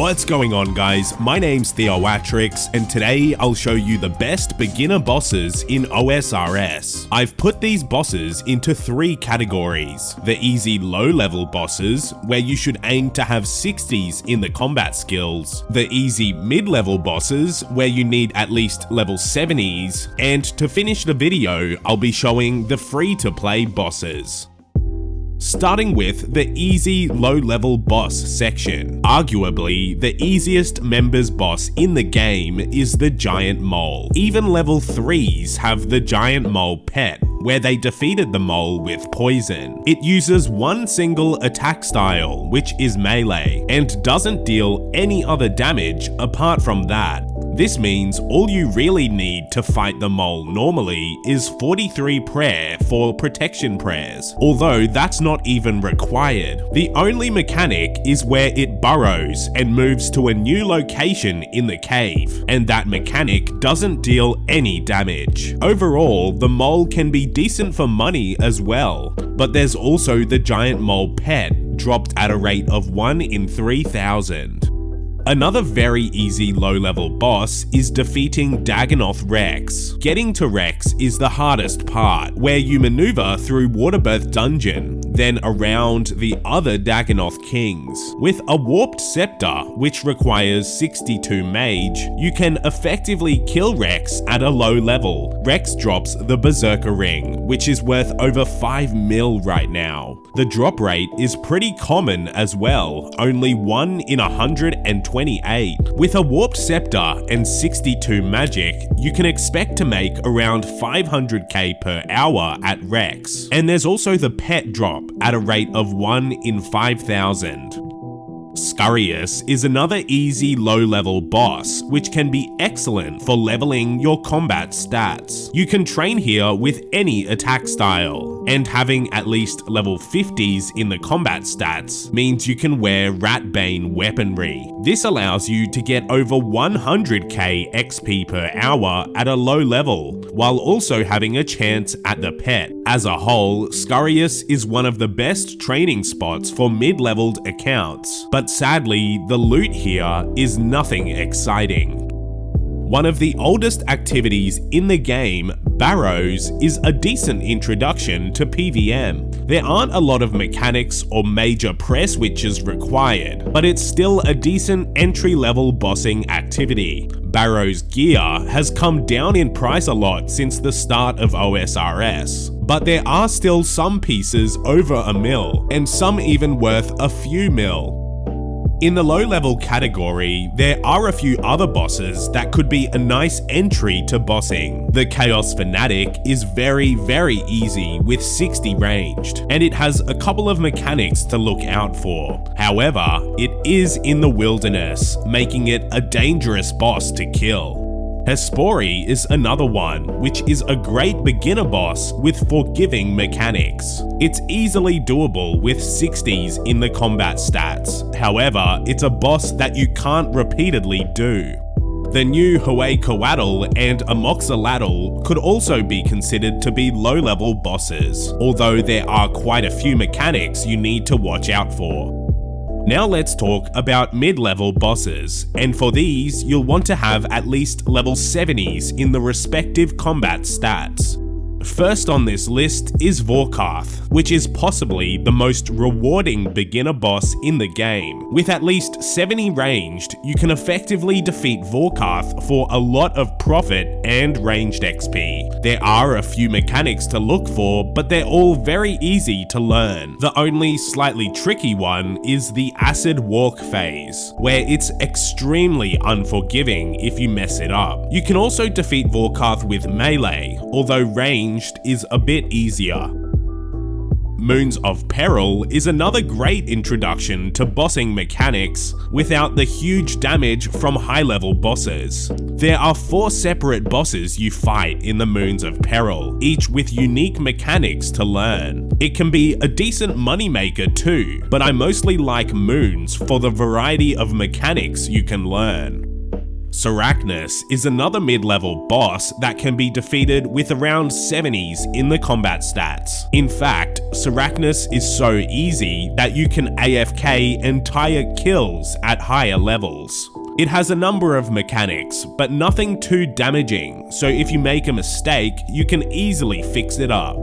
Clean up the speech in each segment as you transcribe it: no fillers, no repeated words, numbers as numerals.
What's going on, guys? My name's Theoatrix, and today I'll show you the best beginner bosses in OSRS. I've put these bosses into 3 categories. The easy low-level bosses, where you should aim to have 60s in the combat skills. The easy mid-level bosses, where you need at least level 70s. And to finish the video, I'll be showing the free-to-play bosses. Starting with the easy low-level boss section. Arguably, the easiest members boss in the game is the giant mole. Even level 3s have the giant mole pet, where they defeated the mole with poison. It uses one single attack style, which is melee, and doesn't deal any other damage apart from that. This means all you really need to fight the mole normally is 43 prayer for protection prayers, although that's not even required. The only mechanic is where it burrows and moves to a new location in the cave, and that mechanic doesn't deal any damage. Overall, the mole can be decent for money as well, but there's also the giant mole pet, dropped at a rate of 1 in 3,000. Another very easy low-level boss is defeating Dagonoth Rex. Getting to Rex is the hardest part, where you maneuver through Waterbirth Dungeon, then around the other Dagonoth Kings. With a Warped Scepter, which requires 62 mage, you can effectively kill Rex at a low level. Rex drops the Berserker Ring, which is worth over 5 mil right now. The drop rate is pretty common as well, only 1 in 128. With a Warped Scepter and 62 magic, you can expect to make around 500k per hour at Rex. And there's also the pet drop at a rate of 1 in 5,000. Scurrius is another easy low-level boss, which can be excellent for leveling your combat stats. You can train here with any attack style, and having at least level 50s in the combat stats means you can wear Ratbane weaponry. This allows you to get over 100k XP per hour at a low level, while also having a chance at the pet. As a whole, Scurrius is one of the best training spots for mid-leveled accounts, but sadly, the loot here is nothing exciting. One of the oldest activities in the game, Barrows, is a decent introduction to PvM. There aren't a lot of mechanics or major prayer switches required, but it's still a decent entry-level bossing activity. Barrows gear has come down in price a lot since the start of OSRS, but there are still some pieces over a mil, and some even worth a few mil. In the low-level category, there are a few other bosses that could be a nice entry to bossing. The Chaos Fanatic is very easy with 60 ranged, and it has a couple of mechanics to look out for. However, it is in the wilderness, making it a dangerous boss to kill. Hespori is another one, which is a great beginner boss with forgiving mechanics. It's easily doable with 60s in the combat stats. However, it's a boss that you can't repeatedly do. The new Huaycoatl and Amoxalatl could also be considered to be low-level bosses, although there are quite a few mechanics you need to watch out for. Now let's talk about mid-level bosses, and for these, you'll want to have at least level 70s in the respective combat stats. First on this list is Vorkarth, which is possibly the most rewarding beginner boss in the game. With at least 70 ranged, you can effectively defeat Vorkarth for a lot of profit and ranged XP. There are a few mechanics to look for, but they're all very easy to learn. The only slightly tricky one is the Acid Walk phase, where it's extremely unforgiving if you mess it up. You can also defeat Vorkarth with melee, although ranged is a bit easier. Moons of Peril is another great introduction to bossing mechanics without the huge damage from high-level bosses. There are 4 separate bosses you fight in the Moons of Peril, each with unique mechanics to learn. It can be a decent moneymaker too, but I mostly like Moons for the variety of mechanics you can learn. Sarachnis is another mid-level boss that can be defeated with around 70s in the combat stats. In fact, Sarachnis is so easy that you can AFK entire kills at higher levels. It has a number of mechanics, but nothing too damaging, so if you make a mistake, you can easily fix it up.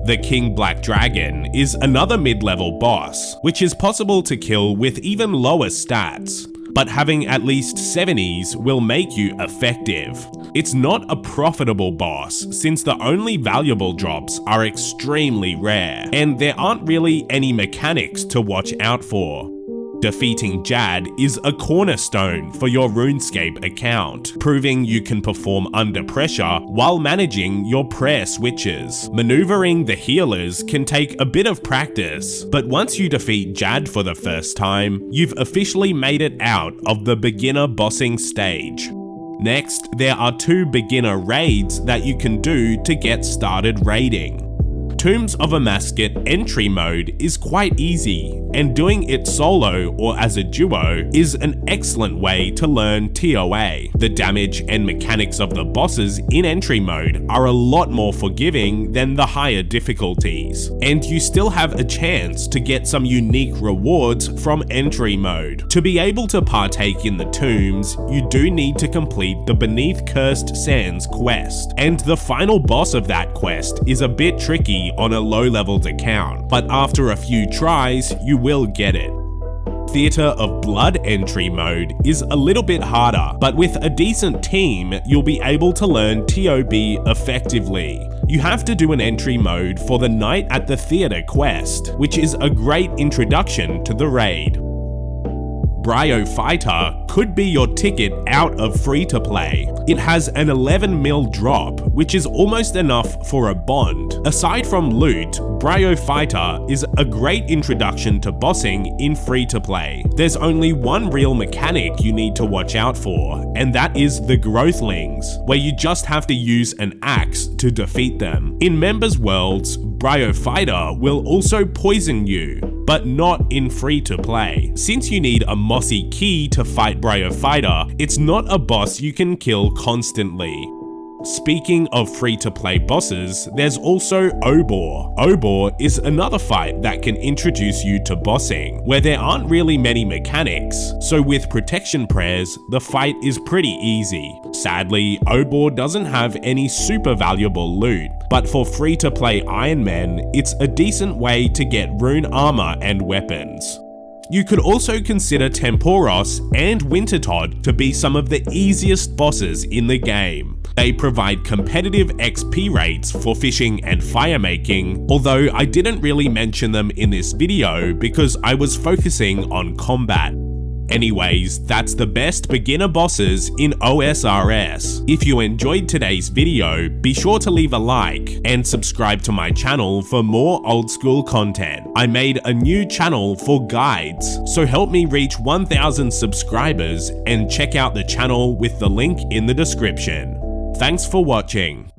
The King Black Dragon is another mid-level boss, which is possible to kill with even lower stats, but having at least 70s will make you effective. It's not a profitable boss since the only valuable drops are extremely rare, and there aren't really any mechanics to watch out for. Defeating Jad is a cornerstone for your RuneScape account, proving you can perform under pressure while managing your prayer switches. Maneuvering the healers can take a bit of practice, but once you defeat Jad for the first time, you've officially made it out of the beginner bossing stage. Next, there are 2 beginner raids that you can do to get started raiding. Tombs of a Mascot entry mode is quite easy, and doing it solo or as a duo is an excellent way to learn TOA. The damage and mechanics of the bosses in entry mode are a lot more forgiving than the higher difficulties, and you still have a chance to get some unique rewards from entry mode. To be able to partake in the tombs, you do need to complete the Beneath Cursed Sands quest, and the final boss of that quest is a bit tricky on a low-leveled account, but after a few tries, you will get it. Theatre of Blood entry mode is a little bit harder, but with a decent team, you'll be able to learn TOB effectively. You have to do an entry mode for the Night at the Theatre quest, which is a great introduction to the raid. Bryo Fighter could be your ticket out of free-to-play. It has an 11 mil drop, which is almost enough for a bond. Aside from loot, Bryo Fighter is a great introduction to bossing in free-to-play. There's only one real mechanic you need to watch out for, and that is the Growthlings, where you just have to use an axe to defeat them. In Members Worlds, Bryo Fighter will also poison you, but not in free-to-play. Since you need a mossy key to fight Bryo Fighter, it's not a boss you can kill constantly. Speaking of free-to-play bosses, there's also Obor. Obor is another fight that can introduce you to bossing, where there aren't really many mechanics, so with protection prayers, the fight is pretty easy. Sadly, Obor doesn't have any super valuable loot, but for free-to-play Iron Men, it's a decent way to get rune armor and weapons. You could also consider Temporos and Wintertodt to be some of the easiest bosses in the game. They provide competitive XP rates for fishing and firemaking, although I didn't really mention them in this video because I was focusing on combat. Anyways, that's the best beginner bosses in OSRS. If you enjoyed today's video, be sure to leave a like and subscribe to my channel for more old school content. I made a new channel for guides, so help me reach 1,000 subscribers and check out the channel with the link in the description. Thanks for watching.